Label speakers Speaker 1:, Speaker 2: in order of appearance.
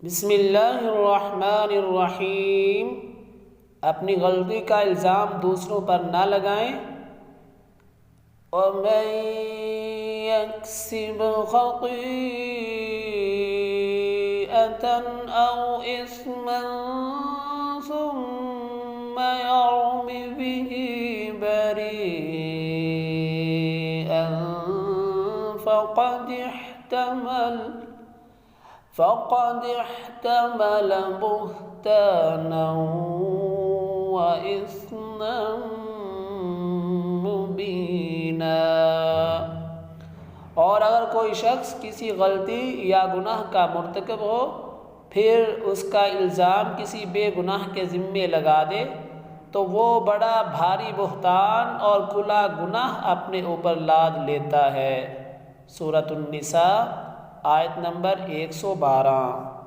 Speaker 1: बिस्मिल्लाहिर्रहमानिर्रहीम। अपनी गलती का इल्ज़ाम दूसरों पर ना लगाएं। वमन यक्सिब खतीअतन औ इस्मन सुम्मा यर्मि बिही बरीअन फ़क़द इह्तमल बुहताना व इस्मन मुबीना। और अगर कोई शख्स किसी गलती या गुनाह का मुर्तकब हो, फिर उसका इल्ज़ाम किसी बेगुनाह के ज़िम्मे लगा दे, तो वो बड़ा भारी बुहतान और खुला गुनाह अपने ऊपर लाद लेता है। सूरह अन-निसा आयत नंबर 112।